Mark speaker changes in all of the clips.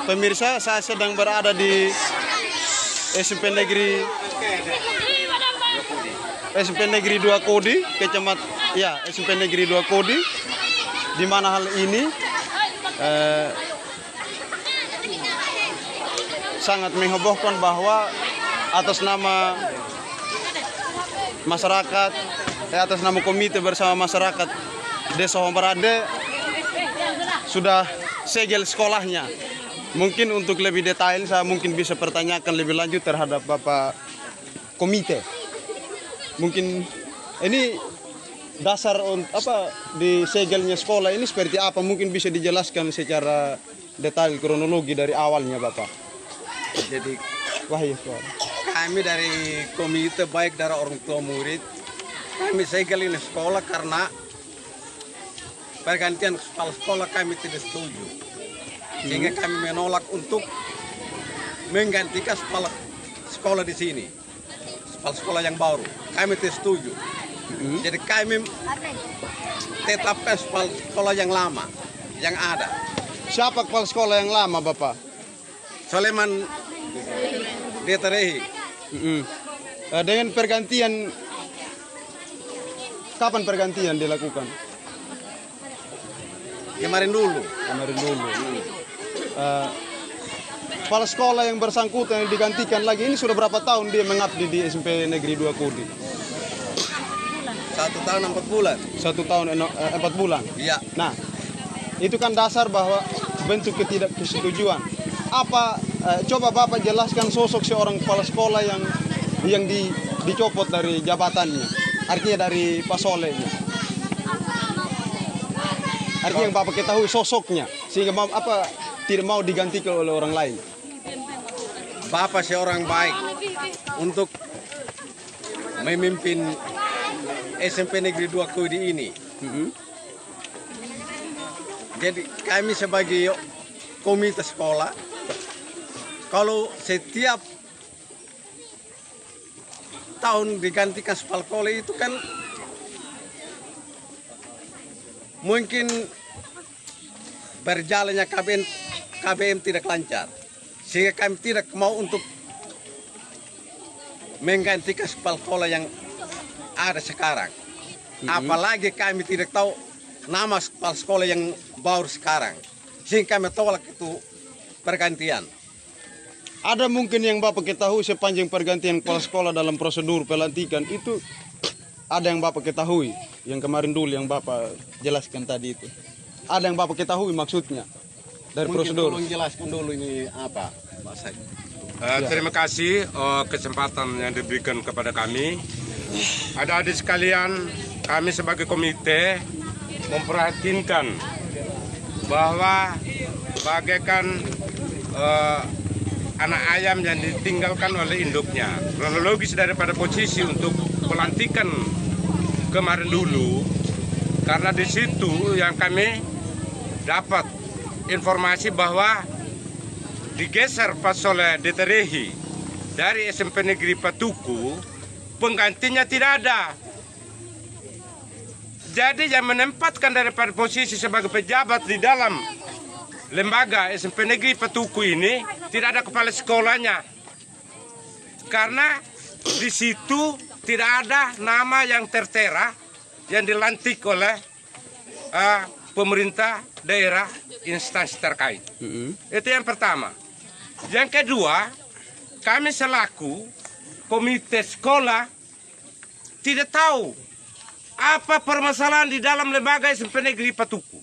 Speaker 1: Pemirsa, saya sedang berada di SMP Negeri 2 Kodi, SMP Negeri 2 Kodi, di mana hal ini sangat menghebohkan bahwa atas nama masyarakat, atas nama komite bersama masyarakat Desa Hombarade sudah segel sekolahnya. Mungkin untuk lebih detail saya mungkin bisa pertanyakan lebih lanjut terhadap Bapak komite. Mungkin ini dasar apa di segelnya sekolah ini seperti apa? Mungkin bisa dijelaskan secara detail kronologi dari awalnya Bapak.
Speaker 2: Jadi
Speaker 1: Wahyu,
Speaker 2: kami dari komite baik dari orang tua murid, kami segel ini sekolah karena pergantian kepala sekolah kami tidak setuju. Sehingga kami menolak untuk menggantikan kepala sekolah di sini. Kepala sekolah yang baru. Kami tidak setuju. Jadi kami tetapkan kepala sekolah yang lama, yang ada.
Speaker 1: Siapa kepala sekolah yang lama Bapak?
Speaker 2: Soleman Detarehi.
Speaker 1: Dengan pergantian, kapan pergantian dilakukan?
Speaker 2: Kemarin dulu.
Speaker 1: Kepala sekolah yang bersangkutan yang digantikan lagi ini sudah berapa tahun dia mengabdi di SMP Negeri 2 Kodi?
Speaker 2: 1 tahun 4 bulan.
Speaker 1: 1 tahun 4 bulan.
Speaker 2: Iya.
Speaker 1: Nah, itu kan dasar bahwa bentuk ketidaksetujuan. Apa coba Bapak jelaskan sosok seorang kepala sekolah yang dicopot dari jabatannya, artinya dari pasolenya. Artinya yang Bapak ketahui sosoknya sehingga tidak mau digantikan oleh orang lain.
Speaker 2: Bapak seorang baik untuk memimpin SMP Negeri 2 Kodi ini. Jadi kami sebagai komite sekolah, kalau setiap tahun digantikan kepala sekolah itu kan mungkin berjalannya KBM tidak lancar. Sehingga kami tidak mau untuk menggantikan kepala sekolah yang ada sekarang. Apalagi kami tidak tahu nama kepala sekolah yang baru sekarang. Sehingga kami tolak itu pergantian.
Speaker 1: Ada mungkin yang Bapak ketahui sepanjang pergantian kepala sekolah dalam prosedur pelantikan itu, ada yang Bapak ketahui yang kemarin dulu yang Bapak jelaskan tadi itu. Ada yang Bapak ketahui maksudnya dari
Speaker 2: Mungkin
Speaker 1: prosedur.
Speaker 2: tolong jelaskan dulu ini apa bahasanya.
Speaker 3: Terima kasih kesempatan yang diberikan kepada kami. Adik-adik sekalian, kami sebagai komite memperhatikan bahwa bagaikan anak ayam yang ditinggalkan oleh induknya. Kronologis daripada posisi untuk pelantikan kemarin dulu, karena di situ yang kami dapat informasi bahwa digeser Pasole Detarehi dari SMP Negeri Patuku, penggantinya tidak ada. Jadi yang menempatkan daripada posisi sebagai pejabat di dalam lembaga SMP Negeri Patuku ini tidak ada kepala sekolahnya. Karena di situ tidak ada nama yang tertera yang dilantik oleh pemerintah daerah instansi terkait. Itu yang pertama. Yang kedua, kami selaku komite sekolah tidak tahu apa permasalahan di dalam lembaga SMP Negeri Patuku.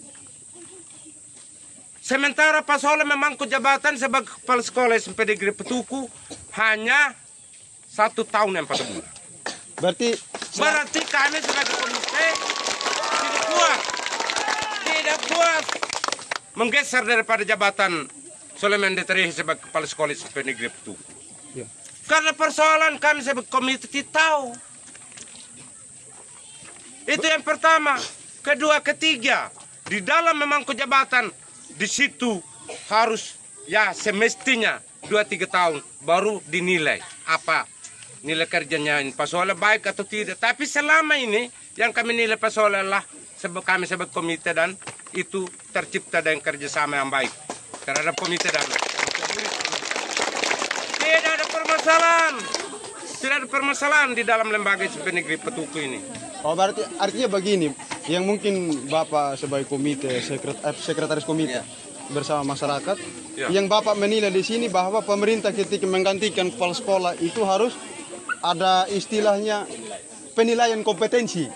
Speaker 3: Sementara Pak Soleh memangku jabatan sebagai kepala sekolah SMP Negeri Patuku hanya 1 tahun dan 4 bulan.
Speaker 1: Berarti
Speaker 3: kami sebagai komite tidak puas menggeser daripada jabatan Soleman Detarehi sebagai kepala sekolah SMP Negeri Patuku.
Speaker 1: Ya.
Speaker 3: Karena persoalan kami sebagai komite tidak tahu. Itu yang pertama. Kedua, ketiga, di dalam memangku jabatan di situ harus ya semestinya 2-3 tahun baru dinilai apa nilai kerjanya Pak Soleh baik atau tidak. Tapi selama ini yang kami nilai Pak Soleh lah kami sebagai komite dan itu tercipta dengan kerjasama yang baik. terhadap komite dan tidak ada permasalahan. Tidak ada permasalahan di dalam lembaga SMP Negeri Petuku ini.
Speaker 1: Oh, berarti artinya begini, yang mungkin Bapak sebagai komite, sekretaris komite bersama masyarakat, yang Bapak menilai di sini bahwa pemerintah ketika menggantikan kepala sekolah itu harus ada istilahnya penilaian kompetensi.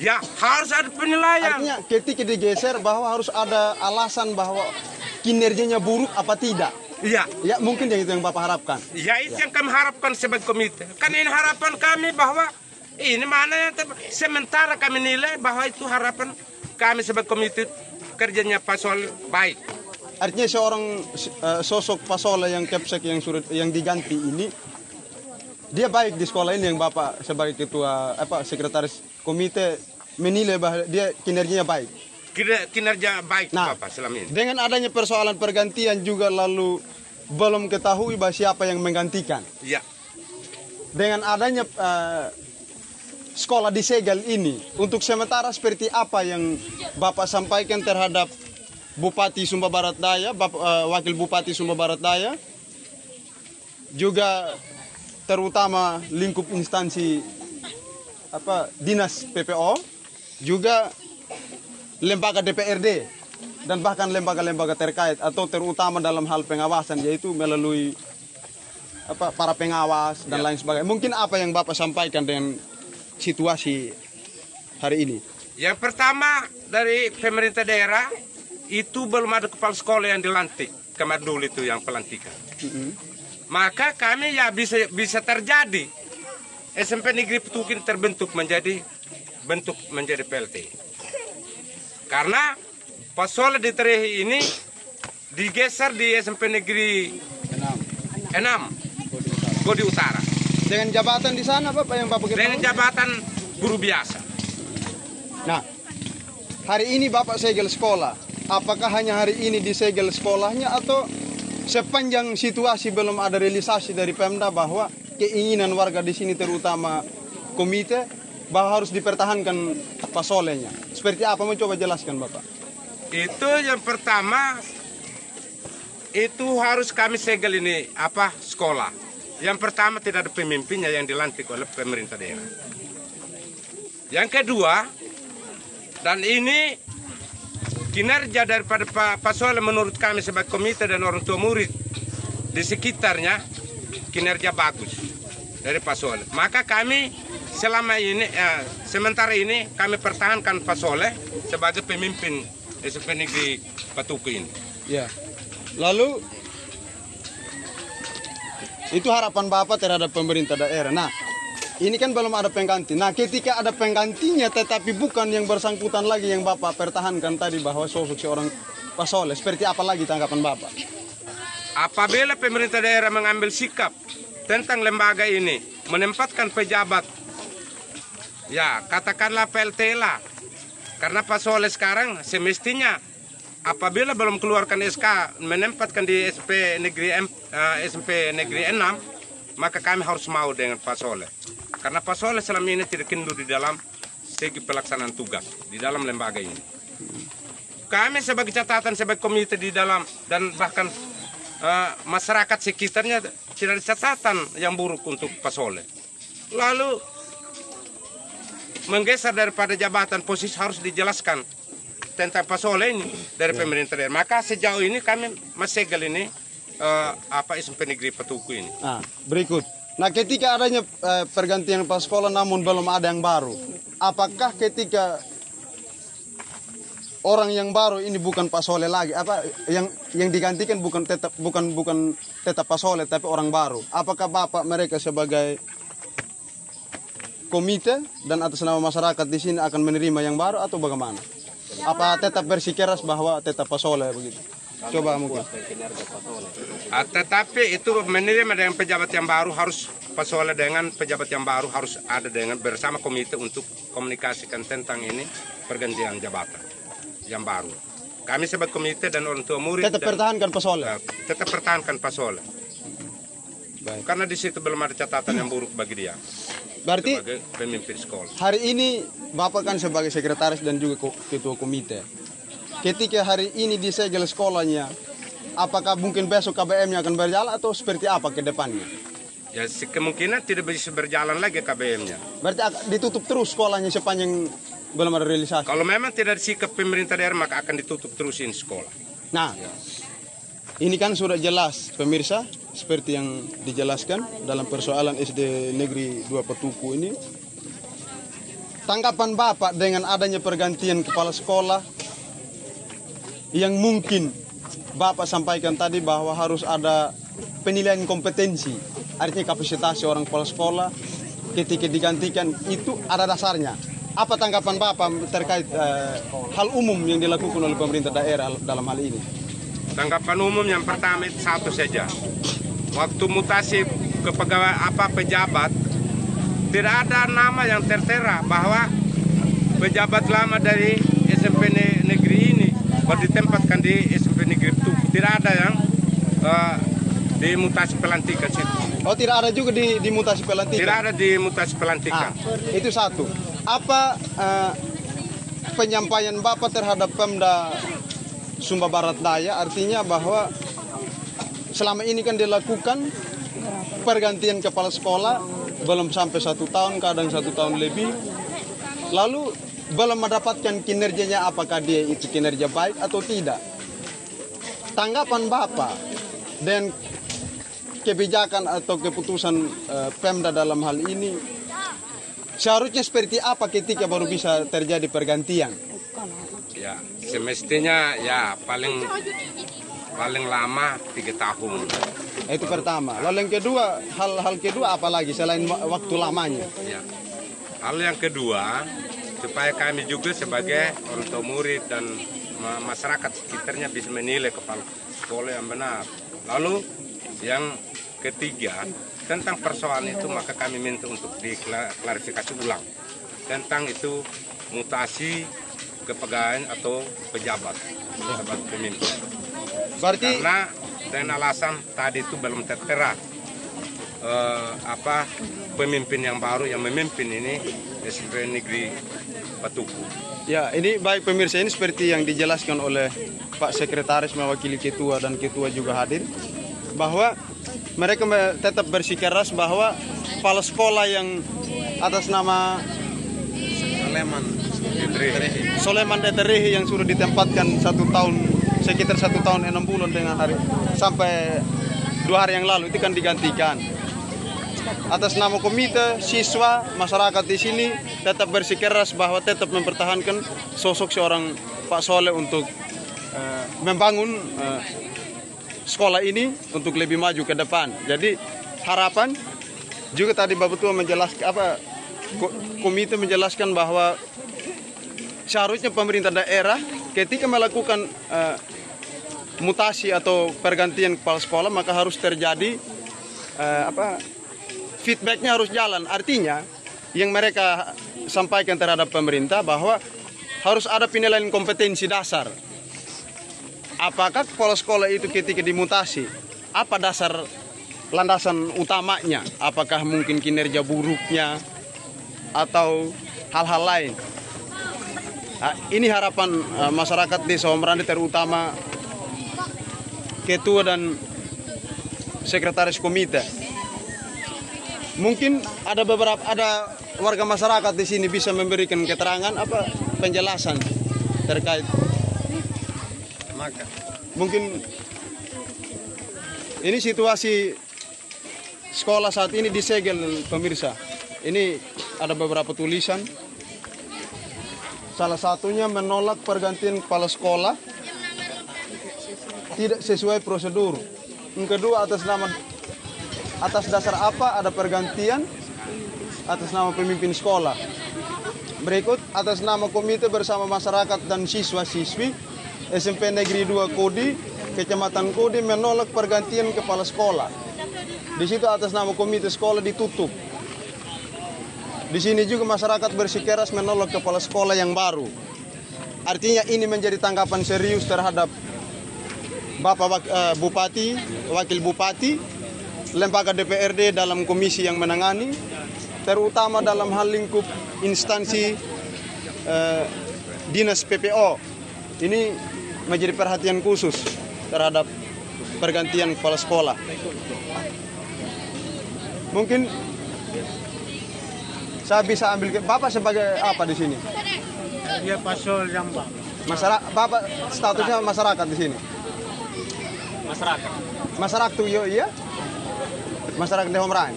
Speaker 3: Ya, harus ada penilaian.
Speaker 1: Artinya ketika digeser bahwa harus ada alasan bahwa kinerjanya buruk apa tidak.
Speaker 3: Iya.
Speaker 1: Ya, mungkin itu yang Bapak harapkan.
Speaker 3: Ya, itu yang kami harapkan sebagai komite. Kan ini harapan kami bahwa ini mana yang sementara kami nilai bahwa itu harapan kami sebagai komite kerjanya Pak Sol baik.
Speaker 1: Artinya seorang sosok Pak Soleh yang Kepsek yang diganti ini, dia baik di sekolah ini yang Bapak sebagai ketua sekretaris komite menilai bahwa dia kinerjanya baik.
Speaker 3: Kinerja baik Bapak selama ini.
Speaker 1: Dengan adanya persoalan pergantian juga lalu belum ketahui bahwa siapa yang menggantikan.
Speaker 3: Iya.
Speaker 1: Dengan adanya sekolah disegel ini, untuk sementara seperti apa yang Bapak sampaikan terhadap Bupati Sumba Barat Daya, Wakil Bupati Sumba Barat Daya, juga terutama lingkup instansi dinas PPO, juga lembaga DPRD dan bahkan lembaga-lembaga terkait atau terutama dalam hal pengawasan, yaitu melalui para pengawas dan lain sebagainya. Mungkin apa yang Bapak sampaikan dengan situasi hari ini?
Speaker 3: Yang pertama, dari pemerintah daerah itu belum ada kepala sekolah yang dilantik. Kemarin dulu itu yang pelantikan. Maka kami ya bisa terjadi SMP Negeri Petuku terbentuk menjadi PLT. Karena Pak Soleh di Terehi ini digeser di SMP Negeri 6 Godi Utara.
Speaker 1: Dengan jabatan di sana Bapak yang Bapak ketahui?
Speaker 3: Dengan jabatan guru biasa.
Speaker 1: Nah, hari ini Bapak segel sekolah. Apakah hanya hari ini disegel sekolahnya atau sepanjang situasi belum ada realisasi dari Pemda bahwa keinginan warga di sini terutama komite bahwa harus dipertahankan Pak Solehnya? Seperti apa? Mau coba jelaskan Bapak?
Speaker 3: Itu yang pertama, itu harus kami segel ini sekolah. Yang pertama tidak ada pemimpinnya yang dilantik oleh pemerintah daerah. Yang kedua, dan ini kinerja daripada Pak Soleh menurut kami sebagai komite dan orang tua murid di sekitarnya kinerja bagus dari Pak Soleh. Maka kami selama ini, sementara ini kami pertahankan Pak Soleh sebagai pemimpin SMP Negeri Petuku ini.
Speaker 1: Ya. Lalu itu harapan Bapak terhadap pemerintah daerah. Nah, ini kan belum ada pengganti. Nah, ketika ada penggantinya tetapi bukan yang bersangkutan lagi yang Bapak pertahankan tadi bahwa sosok seorang Pak Soleh, seperti apa lagi tanggapan Bapak?
Speaker 3: Apabila pemerintah daerah mengambil sikap tentang lembaga ini, menempatkan pejabat, ya katakanlah PLT lah. Karena Pak Soleh sekarang semestinya apabila belum keluarkan SK menempatkan di SMP Negeri 6, maka kami harus mau dengan Pak Soleh. Karena Pak Soleh selama ini tidak kendur di dalam segi pelaksanaan tugas di dalam lembaga ini. Kami sebagai catatan sebagai komite di dalam dan bahkan masyarakat sekitarnya tidak ada catatan yang buruk untuk Pak Soleh. Lalu menggeser daripada jabatan posisi harus dijelaskan tentang Pak Soleh ini dari pemerintah daerah. Maka sejauh ini kami segel ini SMP Negeri Petuku ini.
Speaker 1: Nah, berikut. Nah, ketika adanya pergantian kepala sekolah namun belum ada yang baru, apakah ketika orang yang baru ini bukan Pak Soleh lagi, yang digantikan bukan tetap Pak Soleh tapi orang baru, apakah Bapak mereka sebagai komite dan atas nama masyarakat di sini akan menerima yang baru atau bagaimana? Apa tetap bersikeras bahwa tetap Pak Soleh begitu? Coba mungkin.
Speaker 3: Tetapi itu menerima dengan pejabat yang baru harus Pak Soleh dengan pejabat yang baru harus ada dengan bersama komite untuk komunikasikan tentang ini pergantian jabatan yang baru. Kami sebagai komite dan orang tua murid
Speaker 1: tetap pertahankan Pak Soleh.
Speaker 3: Tetap pertahankan Pak Soleh.
Speaker 1: Baik.
Speaker 3: Karena di situ belum ada catatan yang buruk bagi dia.
Speaker 1: Berarti
Speaker 3: sebagai pemimpin sekolah.
Speaker 1: Hari ini Bapak kan sebagai sekretaris dan juga ketua komite. Ketika hari ini disegel sekolahnya, apakah mungkin besok KBM-nya akan berjalan atau seperti apa ke depannya?
Speaker 3: Ya kemungkinan tidak bisa berjalan lagi KBM-nya.
Speaker 1: Berarti ditutup terus sekolahnya sepanjang belum ada realisasi?
Speaker 3: Kalau memang tidak ada sikap pemerintah daerah maka akan ditutup terusin sekolah.
Speaker 1: Nah, ini kan sudah jelas pemirsa seperti yang dijelaskan dalam persoalan SD Negeri 2 Patuku ini. Tanggapan Bapak dengan adanya pergantian kepala sekolah yang mungkin Bapak sampaikan tadi bahwa harus ada penilaian kompetensi, artinya kapasitas orang kepala sekolah ketika digantikan itu ada dasarnya. Apa tanggapan Bapak terkait hal umum yang dilakukan oleh pemerintah daerah dalam hal ini?
Speaker 3: Tanggapan umum yang pertama itu satu saja. Waktu mutasi ke pejabat, tidak ada nama yang tertera bahwa pejabat lama dari SMP negeri ini baru ditempatkan di SMP negeri itu. Tidak ada yang dimutasi pelantikan situ.
Speaker 1: Oh, tidak ada juga dimutasi pelantikan?
Speaker 3: Tidak ada dimutasi pelantikan.
Speaker 1: Itu satu. Apa penyampaian Bapak terhadap Pemda Sumba Barat Daya, artinya bahwa selama ini kan dilakukan pergantian kepala sekolah belum sampai 1 tahun, kadang 1 tahun lebih, lalu belum mendapatkan kinerjanya, apakah dia itu kinerja baik atau tidak. Tanggapan Bapak dan kebijakan atau keputusan Pemda dalam hal ini seharusnya seperti apa ketika baru bisa terjadi pergantian?
Speaker 3: Ya, semestinya ya paling lama 3 tahun.
Speaker 1: Itu pertama. Lalu yang kedua, hal kedua apa lagi selain waktu lamanya?
Speaker 3: Ya. Hal yang kedua, supaya kami juga sebagai orang tua murid dan masyarakat sekitarnya bisa menilai kepala sekolah yang benar. Lalu yang ketiga, tentang persoalan itu maka kami minta untuk diklarifikasi ulang tentang itu mutasi kepegawaian atau pejabat pemimpin.
Speaker 1: Berarti
Speaker 3: Karena dengan alasan tadi itu belum tertera pemimpin yang baru yang memimpin ini SMP Negeri Patuku.
Speaker 1: ya, ini baik pemirsa, ini seperti yang dijelaskan oleh Pak Sekretaris mewakili ketua dan ketua juga hadir, bahwa mereka tetap bersikeras bahwa kepala sekolah yang atas nama Soleman Deterehi yang sudah ditempatkan sekitar 1 tahun 6 bulan dengan hari sampai 2 hari yang lalu itu kan digantikan. Atas nama komite, siswa, masyarakat di sini tetap bersikeras bahwa tetap mempertahankan sosok seorang Pak Soleh untuk membangun sekolah ini untuk lebih maju ke depan. Jadi harapan juga tadi Bapak Tua menjelaskan komite menjelaskan bahwa seharusnya pemerintah daerah ketika melakukan mutasi atau pergantian kepala sekolah maka harus terjadi feedbacknya harus jalan. Artinya yang mereka sampaikan terhadap pemerintah bahwa harus ada penilaian kompetensi dasar. Apakah kepala sekolah itu ketika dimutasi, apa dasar landasan utamanya? Apakah mungkin kinerja buruknya atau hal-hal lain? Nah, ini harapan masyarakat Desa Omrande, terutama ketua dan sekretaris komite. Mungkin ada warga masyarakat di sini bisa memberikan keterangan penjelasan terkait. Mungkin ini situasi sekolah saat ini disegel pemirsa. Ini ada beberapa tulisan. Salah satunya menolak pergantian kepala sekolah tidak sesuai prosedur. Yang kedua, atas dasar apa ada pergantian atas nama pemimpin sekolah. Berikut, atas nama komite bersama masyarakat dan siswa-siswi SMP Negeri 2 Kodi, Kecamatan Kodi menolak pergantian kepala sekolah. Di situ atas nama komite sekolah ditutup. Di sini juga masyarakat bersikeras menolak kepala sekolah yang baru. Artinya ini menjadi tanggapan serius terhadap Bapak Bupati, Wakil Bupati, lembaga DPRD dalam komisi yang menangani, terutama dalam hal lingkup instansi Dinas PPO. Ini menjadi perhatian khusus terhadap pergantian kepala sekolah. Mungkin saya bisa ambil Bapak sebagai apa di sini?
Speaker 4: Dia pasol jambang.
Speaker 1: Masyarakat, Bapak statusnya masyarakat di sini.
Speaker 4: Masyarakat.
Speaker 1: Masyarakat tuh iya? Masyarakat di Homrang.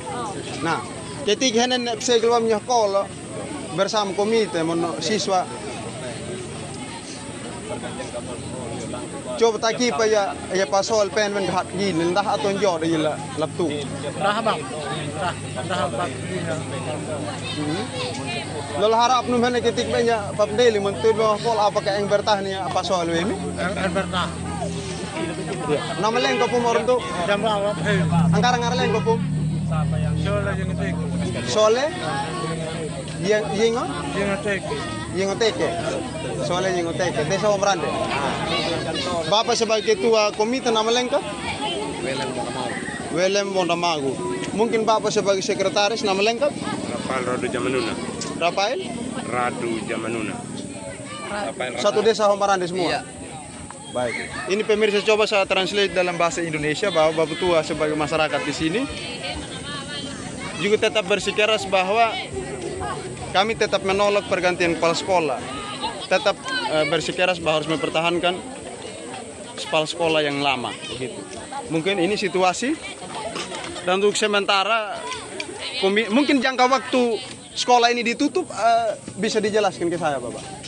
Speaker 1: Nah, ketika henen saya keluar sekolah bersama komite siswa. Coba taki pa ya pasol pen men hat gin ndah aton jo de la laptu.
Speaker 4: Dah bang. Dah bang.
Speaker 1: Lol harap nu men ketik banya papdeli mentu do pol apa ka eng bertah ni pasol ini.
Speaker 4: Bertah.
Speaker 1: Ya. Nama leng ko pum orang tu
Speaker 4: Jambang apa?
Speaker 1: angkara leng ko pum.
Speaker 4: Soalnya yang itu.
Speaker 1: Sole yengo
Speaker 4: Yang itu.
Speaker 1: yengo teke. Sole yengo teke. Desa Omrande. Bapak sebagai ketua komite nama leng ka? Welem Mondamagu. Mungkin Bapak sebagai sekretaris nama lengkap?
Speaker 3: Rafael Radu Jamanuna.
Speaker 1: Rafael?
Speaker 3: Radu Jamanuna.
Speaker 1: Satu desa Homarande semua?
Speaker 5: Iya.
Speaker 1: Baik. Ini pemirsa coba saya translate dalam bahasa Indonesia bahwa Bapak Tua sebagai masyarakat di sini juga tetap bersikeras bahwa kami tetap menolak pergantian kepala sekolah. Tetap bersikeras bahwa harus mempertahankan kepala sekolah yang lama begitu. Mungkin ini situasi dan untuk sementara mungkin jangka waktu sekolah ini ditutup bisa dijelaskan ke saya Bapak.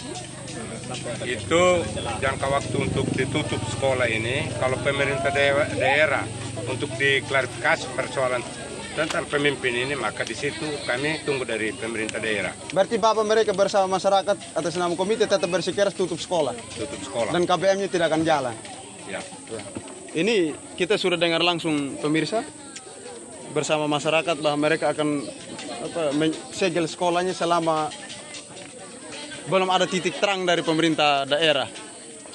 Speaker 3: Itu jangka waktu untuk ditutup sekolah ini kalau pemerintah daerah untuk diklarifikasi persoalan tentang pemimpin ini maka di situ kami tunggu dari pemerintah daerah.
Speaker 1: Berarti Bapak mereka bersama masyarakat atas nama komite tetap bersikeras tutup sekolah.
Speaker 3: Tutup sekolah.
Speaker 1: Dan KBM-nya tidak akan jalan.
Speaker 3: Ya.
Speaker 1: Ini kita sudah dengar langsung pemirsa bersama masyarakat bahwa mereka akan segel sekolahnya selama belum ada titik terang dari pemerintah daerah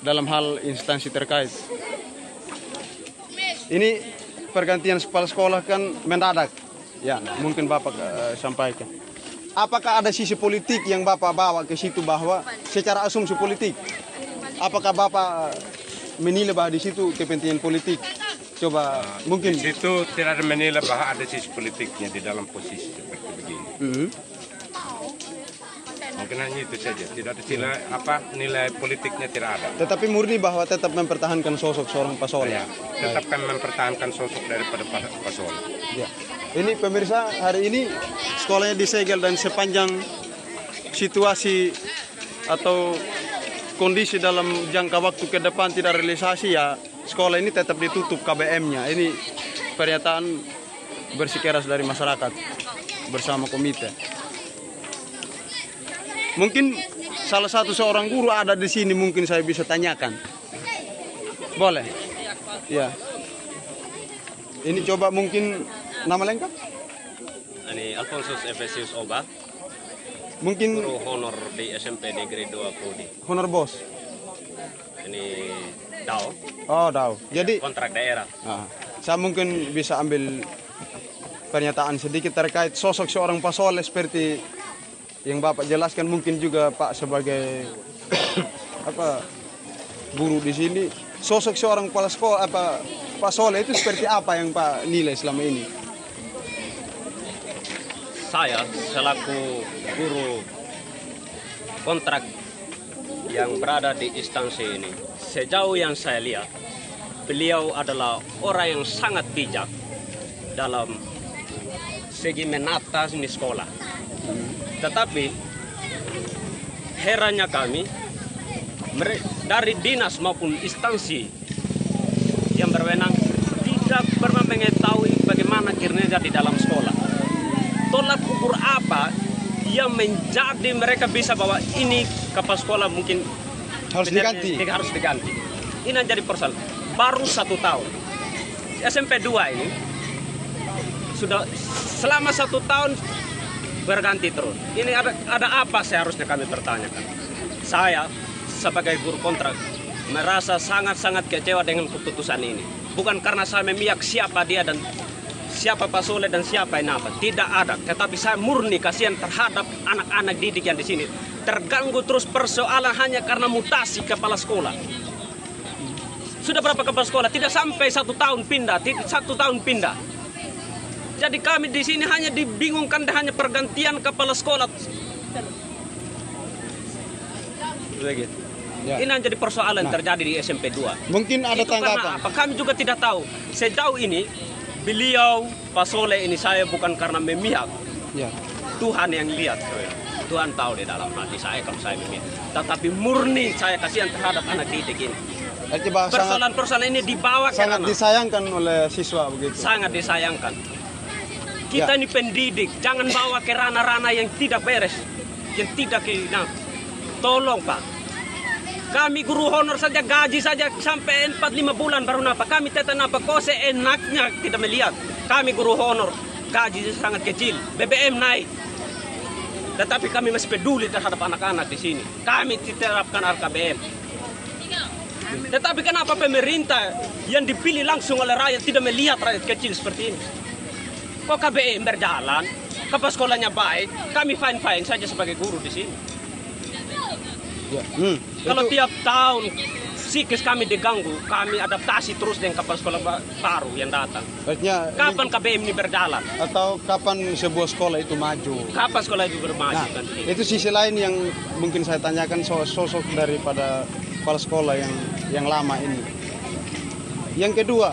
Speaker 1: dalam hal instansi terkait. Ini pergantian kepala sekolah kan mendadak. Ya, mungkin Bapak sampaikan. Apakah ada sisi politik yang Bapak bawa ke situ bahwa secara asumsi politik? Apakah Bapak menilai bahwa di situ kepentingan politik? Coba mungkin
Speaker 3: Di situ tidak ada menilai bahwa ada sisi politiknya di dalam posisi seperti begini. Mungkin hanya itu saja. Tidak ada nilai politiknya tidak ada.
Speaker 1: tetapi murni bahwa tetap mempertahankan sosok seorang Pasol.
Speaker 3: Ya, tetap kami mempertahankan sosok daripada Pasol.
Speaker 1: Ya. Ini pemirsa hari ini sekolahnya disegel dan sepanjang situasi atau kondisi dalam jangka waktu ke depan tidak realisasi ya sekolah ini tetap ditutup KBM-nya. Ini pernyataan bersikeras dari masyarakat bersama komite. Mungkin salah satu seorang guru ada di sini mungkin saya bisa tanyakan. Boleh? Ya. Ini coba mungkin nama lengkap?
Speaker 5: Ini Alfonsus Efesius Oba,
Speaker 1: Mungkin
Speaker 5: guru honor di SMP Negeri 2 Prodi.
Speaker 1: honor bos.
Speaker 5: Ini DAO,
Speaker 1: Oh, tahu. Jadi
Speaker 5: kontrak daerah.
Speaker 1: saya mungkin bisa ambil pernyataan sedikit terkait sosok seorang Pasol seperti yang Bapak jelaskan, mungkin juga Pak sebagai guru di sini. Sosok seorang kepala sekolah Pasol itu seperti apa yang Pak nilai selama ini?
Speaker 5: Saya selaku guru kontrak yang berada di instansi ini, sejauh yang saya lihat, beliau adalah orang yang sangat bijak dalam segi menata ini sekolah. Tetapi herannya kami dari dinas maupun instansi yang berwenang tidak pernah mengetahui bagaimana kinerja di dalam sekolah. Tolak ukur apa yang menjadi mereka bisa bahwa ini kepala sekolah mungkin
Speaker 1: Harus diganti.
Speaker 5: harus diganti. Ini yang jadi persoalan. Baru 1 tahun. SMP 2 ini sudah selama 1 tahun berganti terus. Ini ada apa seharusnya kami pertanyakan. Saya sebagai guru kontrak merasa sangat-sangat kecewa dengan keputusan ini. Bukan karena saya memihak siapa dia dan siapa Pak Soleh dan siapa yang apa. Tidak ada. Tetapi saya murni kasihan terhadap anak-anak didik yang di sini. Terganggu terus persoalan hanya karena mutasi kepala sekolah. Sudah berapa kepala sekolah? Tidak sampai 1 tahun pindah, 1 tahun pindah. Jadi kami di sini hanya dibingungkan hanya pergantian kepala sekolah. Begitu.
Speaker 1: Ya.
Speaker 5: Ini yang jadi persoalan terjadi di SMP 2.
Speaker 1: Mungkin ada
Speaker 5: Itu karena
Speaker 1: tanggapan.
Speaker 5: apa? Kami juga tidak tahu. Sejauh ini beliau Pak Soleh ini saya bukan karena memihak.
Speaker 1: Ya.
Speaker 5: Tuhan yang lihat. Tuhan tahu di dalam hati saya kalau saya memihak. Tetapi murni saya kasihan terhadap anak didik ini.
Speaker 1: Artinya bahwa sangat,
Speaker 5: Persoalan-persoalan ini dibawa ke
Speaker 1: sangat
Speaker 5: ranah.
Speaker 1: disayangkan oleh siswa begitu.
Speaker 5: Sangat disayangkan. Kita
Speaker 1: Ya.
Speaker 5: ini pendidik, jangan bawa ke ranah-ranah yang tidak beres, yang tidak kena. Tolong Pak, kami guru honor saja gaji saja sampai 4-5 bulan baru napa. Kami tetap napa, kok seenaknya tidak melihat. Kami guru honor gaji sangat kecil, BBM naik. Tetapi kami masih peduli terhadap anak-anak di sini. Kami diterapkan RKBM. Tetapi kenapa pemerintah yang dipilih langsung oleh rakyat tidak melihat rakyat kecil seperti ini? Kok KBM berjalan, kepala sekolahnya baik, kami fine-fine saja sebagai guru di sini.
Speaker 1: Ya.
Speaker 5: Kalau
Speaker 1: Itu-
Speaker 5: tiap tahun psikis kami diganggu, kami adaptasi terus dengan kepala sekolah baru yang datang.
Speaker 1: artinya
Speaker 5: Kapan KBM ini berjalan?
Speaker 1: atau kapan sebuah sekolah itu maju?
Speaker 5: Kapan sekolah itu bermaju?
Speaker 1: Nah,
Speaker 5: kan?
Speaker 1: itu sisi lain yang mungkin saya tanyakan sosok daripada kepala sekolah yang lama ini. Yang kedua,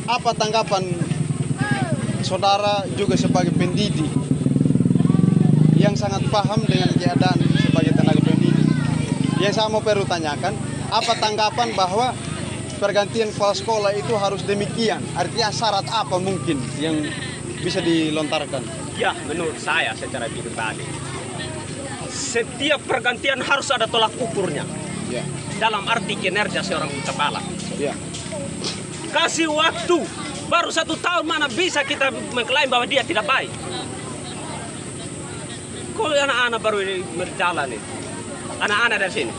Speaker 1: apa tanggapan saudara juga sebagai pendidik yang sangat paham dengan keadaan sebagai tenaga pendidik? Yang saya mau perlu tanyakan, apa tanggapan bahwa pergantian kepala sekolah itu harus demikian? Artinya syarat apa mungkin yang bisa dilontarkan?
Speaker 5: Ya, menurut saya secara pribadi, setiap pergantian harus ada tolak ukurnya.
Speaker 1: Ya,
Speaker 5: Dalam arti kinerja seorang kepala.
Speaker 1: ya,
Speaker 5: Kasih waktu, baru 1 tahun mana bisa kita mengklaim bahwa dia tidak baik. Kok anak-anak baru ini berjalan itu? Anak-anak dari sini,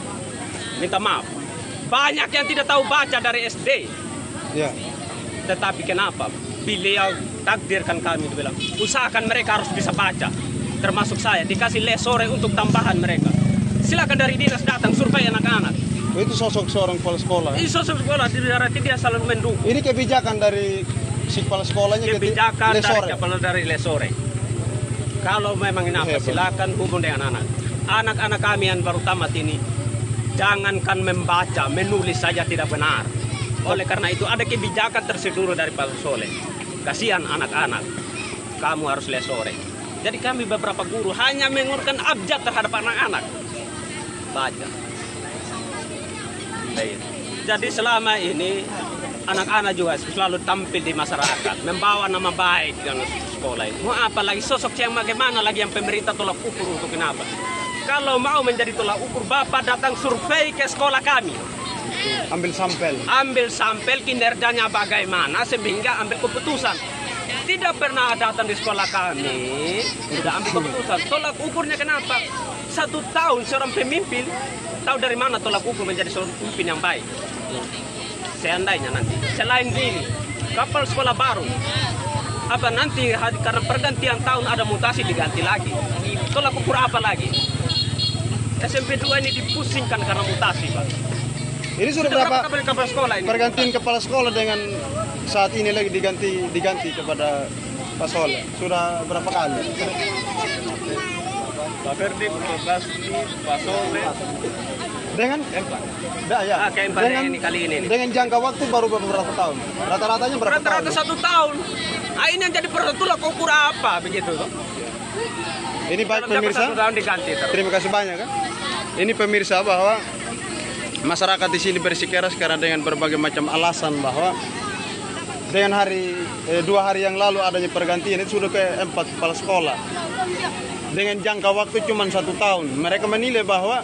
Speaker 5: minta maaf. Banyak yang tidak tahu baca dari SD.
Speaker 1: ya.
Speaker 5: Tetapi kenapa? Beliau takdirkan kami, bilang, usahakan mereka harus bisa baca. Termasuk saya, dikasih les sore untuk tambahan mereka. Silakan dari dinas datang, survei anak-anak.
Speaker 1: Itu sosok seorang kepala sekolah.
Speaker 5: Ini sosok sekolah, dia selalu mendukung.
Speaker 1: Ini kebijakan dari si kepala sekolahnya
Speaker 5: Kebijakan
Speaker 1: les
Speaker 5: dari
Speaker 1: sore.
Speaker 5: kepala dari les sore. Kalau memang ini apa,
Speaker 1: Hebat.
Speaker 5: silakan hubung dengan anak. Anak-anak kami yang baru tamat ini, jangankan membaca, menulis saja tidak benar. Oleh karena itu ada kebijakan terseduru dari Pak Soleh. Kasihan anak-anak, kamu harus les sore. Jadi kami beberapa guru hanya menguruskan abjad terhadap anak-anak. Baca. Baik. Jadi selama ini anak-anak juga selalu tampil di masyarakat, membawa nama baik dengan sekolah ini. Mau apa lagi sosok yang bagaimana lagi yang pemerintah tolak ukur untuk kenapa? Kalau mau menjadi tolak ukur, Bapak datang survei ke sekolah kami.
Speaker 1: Ambil sampel.
Speaker 5: Ambil sampel kinerjanya bagaimana sehingga ambil keputusan. Tidak pernah datang di sekolah kami, tidak ambil keputusan. Tolak ukurnya kenapa? 1 tahun seorang pemimpin, tahu dari mana tolak ukur menjadi seorang pemimpin yang baik. Seandainya nanti, selain ini, kapal sekolah baru, apa nanti karena pergantian tahun ada mutasi diganti lagi. Tolak ukur apa lagi? SMP 2 ini dipusingkan karena mutasi, Pak.
Speaker 1: Ini sudah berapa
Speaker 5: kapal sekolah ini?
Speaker 1: pergantian kepala sekolah dengan saat ini lagi diganti kepada Pak Soleh? Sudah berapa kali?
Speaker 5: Pak Ferdi, Pak Basri, Pak Soleh,
Speaker 1: Dengan
Speaker 5: Empat.
Speaker 1: ya.
Speaker 5: Keempat ini kali ini.
Speaker 1: Dengan jangka waktu baru beberapa tahun. Rata-ratanya berapa
Speaker 5: Rata-rata
Speaker 1: tahun?
Speaker 5: 1 tahun. Nah, ini yang jadi tolak ukur apa begitu toh?
Speaker 1: Ini baik
Speaker 5: Kalau dapat
Speaker 1: pemirsa.
Speaker 5: 1 tahun diganti terus.
Speaker 1: Terima kasih banyak kan. Ini pemirsa bahwa masyarakat di sini bersikeras karena dengan berbagai macam alasan bahwa dengan 2 hari yang lalu adanya pergantian itu sudah ke 4 kepala sekolah. Dengan jangka waktu cuma 1 tahun. Mereka menilai bahwa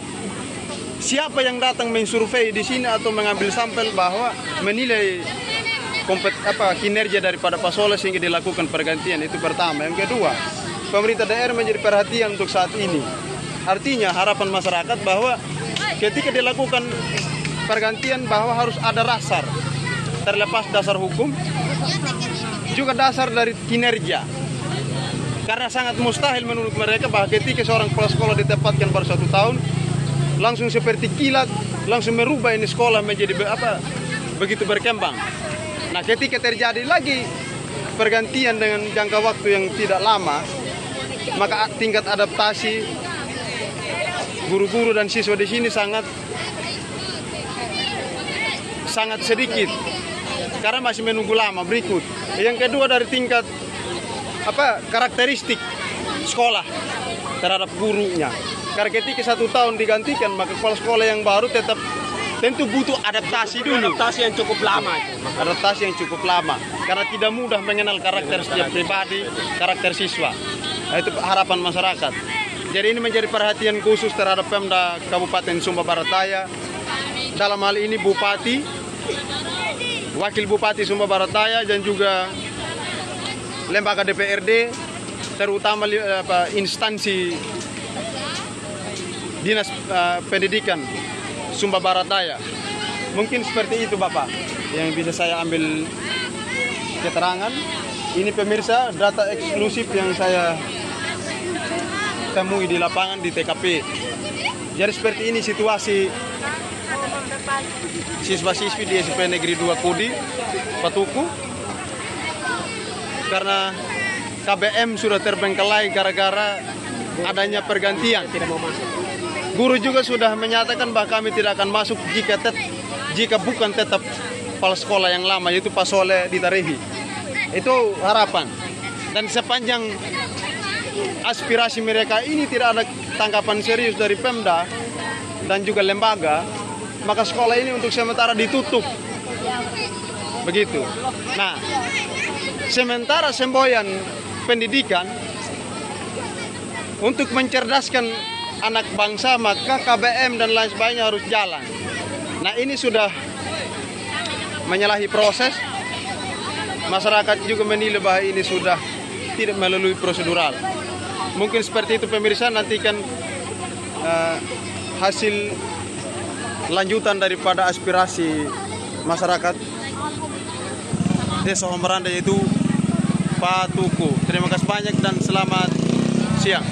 Speaker 1: siapa yang datang mensurvei di sini atau mengambil sampel bahwa menilai kinerja daripada Pak Soleh sehingga dilakukan pergantian, itu pertama. Yang kedua, pemerintah daerah menjadi perhatian untuk saat ini. Artinya harapan masyarakat bahwa ketika dilakukan pergantian bahwa harus ada dasar, terlepas dasar hukum juga dasar dari kinerja. Karena sangat mustahil menurut mereka bahwa ketika seorang kepala sekolah ditempatkan baru 1 tahun langsung seperti kilat langsung merubah ini sekolah menjadi begitu berkembang. Nah, ketika terjadi lagi pergantian dengan jangka waktu yang tidak lama, maka tingkat adaptasi guru-guru dan siswa di sini sangat sedikit karena masih menunggu lama berikut. Yang kedua dari tingkat karakteristik sekolah terhadap gurunya. Karena ketika 1 tahun digantikan, maka kepala sekolah yang baru tetap tentu butuh adaptasi dulu.
Speaker 5: Adaptasi yang cukup lama.
Speaker 1: Adaptasi yang cukup lama karena tidak mudah mengenal karakter setiap pribadi, karakter siswa. Nah, itu harapan masyarakat. Jadi ini menjadi perhatian khusus terhadap Pemda Kabupaten Sumba Barat Daya. Dalam hal ini Bupati, Wakil Bupati Sumba Barat Daya, dan juga lembaga DPRD, terutama instansi Dinas Pendidikan Sumba Barat Daya. Mungkin seperti itu Bapak yang bisa saya ambil keterangan. Ini pemirsa data eksklusif yang saya temui di lapangan di TKP. Jadi seperti ini situasi siswa-siswi di SMP Negeri 2 Kudi, Patuku. Karena KBM sudah terbengkelai gara-gara adanya pergantian. Guru juga sudah menyatakan bahwa kami tidak akan masuk jika bukan tetap kepala sekolah yang lama, yaitu Pak Soleh Ditarehi. Itu harapan. Dan sepanjang aspirasi mereka ini tidak ada tanggapan serius dari Pemda dan juga lembaga, maka sekolah ini untuk sementara ditutup. Begitu. Nah, sementara semboyan pendidikan untuk mencerdaskan anak bangsa, maka KBM dan lain sebagainya harus jalan. Nah, ini sudah menyalahi proses. Masyarakat juga menilai bahwa ini sudah tidak melalui prosedural. Mungkin seperti itu pemirsa, nantikan hasil lanjutan daripada aspirasi masyarakat Desa Hombranda, yaitu Patuku. Terima kasih banyak dan selamat siang.